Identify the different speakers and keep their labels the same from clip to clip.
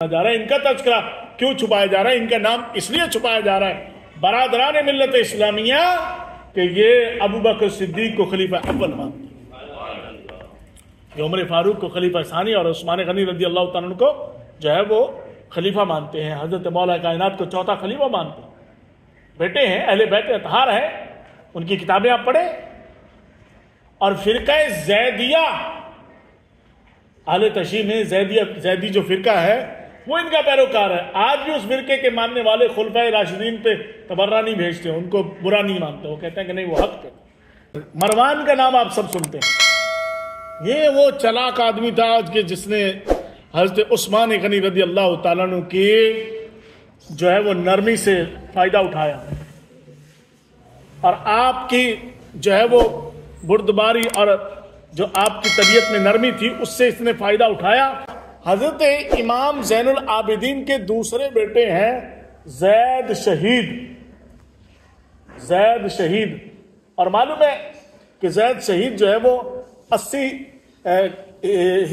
Speaker 1: جا رہا ہے، ان کا تذکرہ کیوں چھپایا جا رہا ہے؟ ان کا نام اس لیے چھپایا جا رہا ہے برادران ملت اسلامیہ کہ یہ ابو بکر صدیق کو خلیفہ اول مانتے ہیں، یہ عمر فاروق کو خلیفہ ثانی اور عثمان غنی رضی اللہ تعالیٰ عنہ کو جو ہے وہ خلیفہ مانتے ہیں، حضرت مولا کائنات کو چوتھا خلیفہ مانتے ہیں، بیٹے ہیں، اہل بیت اطہار ہیں، ان کی کتابیں آپ پڑھیں۔ اور فرقہ زیدیہ، اہل تشیع میں زیدی جو فرقہ ہے وہ ان کا پیروکار ہے۔ آج بھی اس فرقے کے ماننے والے خلفائے راشدین پہ تبرہ نہیں بھیجتے، ان کو برا نہیں مانتے، وہ کہتے ہیں کہ نہیں وہ حق ہے۔ مروان کا نام آپ سب سنتے ہیں، یہ وہ چلاک آدمی تھا کہ جس نے حضرت عثمان غنی رضی اللہ تعالیٰ عنہ کی جو ہے وہ نرمی سے فائدہ اٹھایا، اور آپ کی جو ہے وہ بردباری اور جو آپ کی طبیعت میں نرمی تھی اس سے اس نے فائدہ اٹھایا۔ حضرت امام زین العابدین کے دوسرے بیٹے ہیں زید شہید، اور معلوم ہے کہ زید شہید جو ہے وہ 80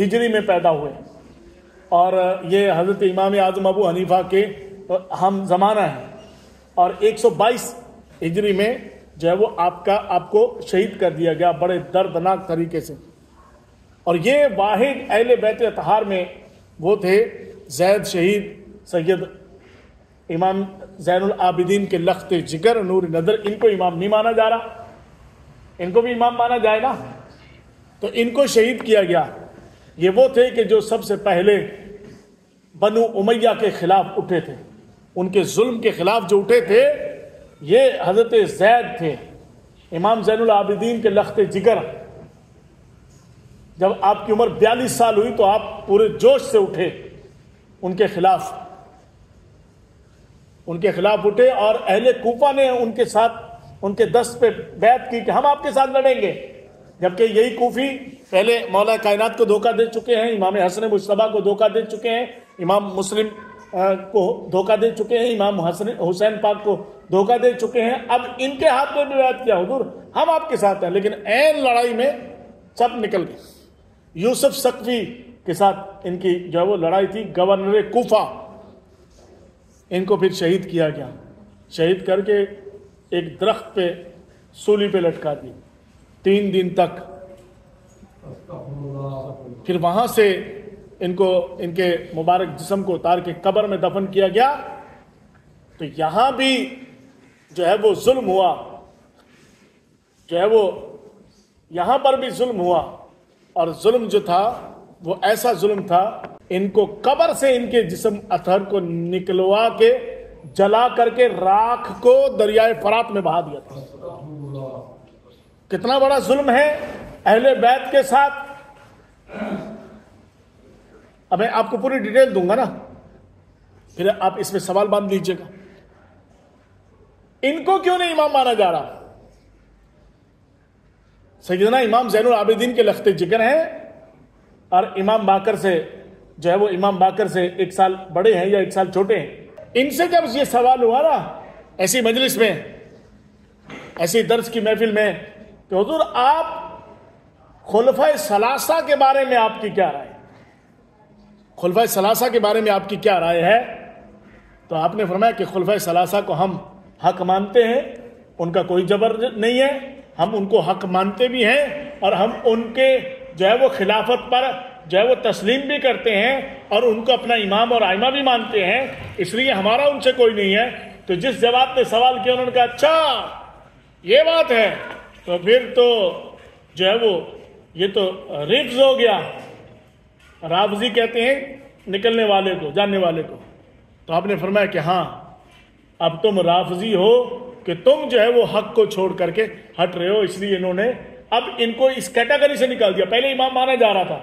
Speaker 1: ہجری میں پیدا ہوئے، اور یہ حضرت امام اعظم ابو حنیفہ کے ہم زمانہ ہیں، اور 122 ہجری میں جو ہے وہ آپ کو شہید کر دیا گیا بڑے دردناک طریقے سے۔ اور یہ واحد اہل بیت اطہار میں وہ تھے زید شہید، سید امام زین العابدین کے لخت جگر نور نظر۔ ان کو امام نہیں مانا جا رہا، ان کو بھی امام مانا جائے نا، تو ان کو شہید کیا گیا۔ یہ وہ تھے کہ جو سب سے پہلے بنو امیہ کے خلاف اٹھے تھے، ان کے ظلم کے خلاف جو اٹھے تھے یہ حضرت زید تھے، امام زین العابدین کے لخت جگر۔ جب آپ کی عمر 42 سال ہوئی تو آپ پورے جوش سے اٹھے، ان کے خلاف اٹھے، اور اہل کوفہ نے ان کے ساتھ ان کے دست پہ بیعت کی کہ ہم آپ کے ساتھ لڑیں گے، جبکہ یہی کوفی پہلے مولا کائنات کو دھوکہ دے چکے ہیں، امام حسن مجتبیٰ کو دھوکہ دے چکے ہیں، امام مسلم کو دھوکہ دے چکے ہیں، امام حسین پاک کو دھوکہ دے چکے ہیں۔ اب ان کے ہاتھ میں بھی بیعت کیا، حضور ہم آپ کے ساتھ ہیں، لیکن عین لڑائی میں سب نکل گئے۔ یوسف سقفی کے ساتھ ان کی جو ہے وہ لڑائی تھی، گورنر کوفہ، ان کو پھر شہید کیا گیا، شہید کر کے ایک درخت پہ سولی پہ لٹکا دی 3 دن تک۔ پھر وہاں سے ان کے مبارک جسم کو اتار کے قبر میں دفن کیا گیا۔ تو یہاں بھی جو ہے وہ ظلم ہوا، جو ہے وہ یہاں پر بھی ظلم ہوا، اور ظلم جو تھا وہ ایسا ظلم تھا، ان کو قبر سے ان کے جسم اطہر کو نکلوا کے جلا کر کے راکھ کو دریائے فرات میں بہا دیا تھا۔ کتنا بڑا ظلم ہے اہل بیت کے ساتھ۔ اب میں آپ کو پوری ڈیٹیل دوں گا نا، پھر آپ اس میں سوال باندھ لیجئے گا۔ ان کو کیوں نہیں امام مانا جا رہا؟ سیدنا امام زین العابدین کے لخت جگر ہیں، اور امام باقر سے جو ہے وہ امام باقر سے 1 سال بڑے ہیں یا 1 سال چھوٹے ہیں۔ ان سے جب یہ سوال ہوا نا ایسی مجلس میں، ایسی درس کی محفل میں، کہ حضور آپ خلفائے ثلاثہ کے بارے میں آپ کی کیا رائے ہے؟ خلفائے ثلاثہ کے بارے میں آپ کی کیا رائے ہے؟ تو آپ نے فرمایا کہ خلفائے ثلاثہ کو ہم حق مانتے ہیں، ان کا کوئی جبر نہیں ہے، ہم ان کو حق مانتے بھی ہیں، اور ہم ان کے جو ہے وہ خلافت پر جو ہے وہ تسلیم بھی کرتے ہیں، اور ان کو اپنا امام اور ائمہ بھی مانتے ہیں، اس لیے ہمارا ان سے کوئی نہیں ہے۔ تو جس جواب نے سوال کیا انہوں نے کہا اچھا یہ بات ہے، تو پھر تو جو ہے وہ یہ تو رفض ہو گیا۔ رافضی کہتے ہیں نکلنے والے کو، جاننے والے کو۔ تو آپ نے فرمایا کہ ہاں اب تم رافضی ہو کہ تم جو ہے وہ حق کو چھوڑ کر کے ہٹ رہے ہو، اس لیے انہوں نے اب ان کو اس کیٹیگری سے نکال دیا۔ پہلے امام مانا جا رہا تھا،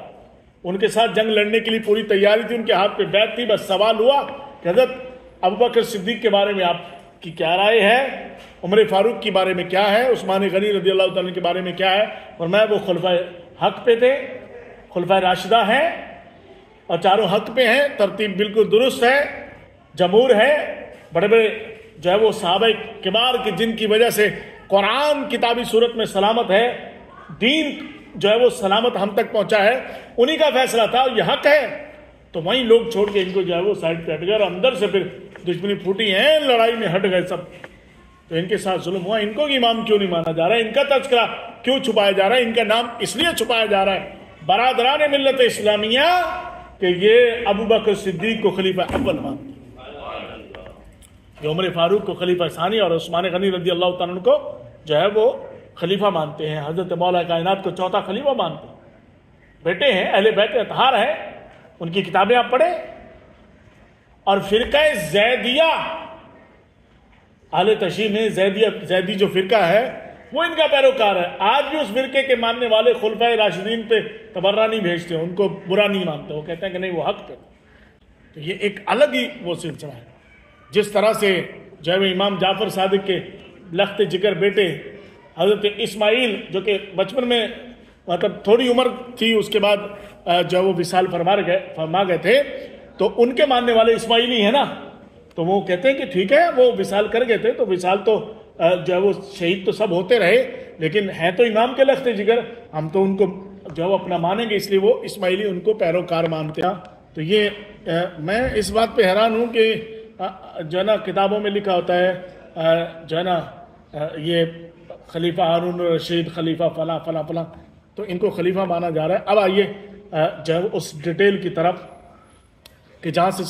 Speaker 1: ان کے ساتھ جنگ لڑنے کے لیے پوری تیاری تھی، ان کے ہاتھ پہ بیعت تھی، بس سوال ہوا کہ حضرت ابوبکر صدیق کے بارے میں آپ کی کیا رائے ہے، عمر فاروق کے بارے میں کیا ہے، عثمان غنی رضی اللہ تعالیٰ کے بارے میں کیا ہے؟ فرمایا وہ خلفائے حق پہ تھے، خلفائے راشدہ ہیں، اور چاروں حق پہ ہیں، ترتیب بالکل درست ہے، جمہور ہے، بڑے بڑے جو ہے وہ صحابہ کبار کے جن کی وجہ سے قرآن کتابی صورت میں سلامت ہے، دین جو ہے وہ سلامت ہم تک پہنچا ہے، انہی کا فیصلہ تھا، یہ حق ہے۔ تو وہیں لوگ چھوڑ کے ان کو جو ہے وہ سائڈ پہ ہٹ گئے، اور اندر سے پھر دشمنی پھوٹی ہیں، لڑائی میں ہٹ گئے سب. تو ان کے ساتھ ظلم ہوا. ان کو امام کیوں نہیں مانا جا رہا ہے؟ ان کا تذکرہ کیوں چھپایا جا رہا ہے؟ ان کا نام اس لیے چھپایا جا رہا ہے برادران ملت اسلامیہ کہ یہ ابو بکر صدیق کو خلیفہ اول مانتے ہیں، یہ عمر فاروق کو خلیفہ ثانی اور عثمان غنی رضی اللہ تعالیٰ عنہ کو جو ہے وہ خلیفہ مانتے ہیں، حضرت مولا کائنات کو چوتھا خلیفہ مانتے ہیں. بیٹے ہیں، اہل بیت اطہار ہیں، ان کی کتابیں آپ پڑھیں. اور فرقہ زیدیہ، اہل تشیع میں زیدی جو فرقہ ہے وہ ان کا پیروکار ہے. آج بھی اس فرقے کے ماننے والے خلفائے راشدین پہ تبرہ نہیں بھیجتے، ان کو برا نہیں مانتے، وہ کہتے ہیں کہ نہیں وہ حق پہ. تو یہ ایک الگ ہی وہ سلسلہ ہے. جس طرح سے جو ہے امام جعفر صادق کے لخت جگر بیٹے حضرت اسماعیل، جو کہ بچپن میں مطلب تھوڑی عمر تھی اس کے بعد جو وہ وصال فرما گئے تھے، تو ان کے ماننے والے اسماعیلی ہیں نا، تو وہ کہتے ہیں کہ ٹھیک ہے وہ وصال کر گئے تھے تو وصال تو جو ہے وہ شہید تو سب ہوتے رہے، لیکن ہے تو امام کے لخت جگر، ہم تو ان کو جو ہے وہ اپنا مانیں گے، اس لیے وہ اسماعیلی ان کو پیروکار مانتے ہیں. تو یہ میں اس بات پہ حیران ہوں کہ جو ہے نا کتابوں میں لکھا ہوتا ہے جو ہے نا یہ خلیفہ ہارون الرشید، خلیفہ فلاں فلاں فلاں، تو ان کو خلیفہ مانا جا رہا ہے. اب آئیے جو ہے اس ڈیٹیل کی طرف کہ جہاں سے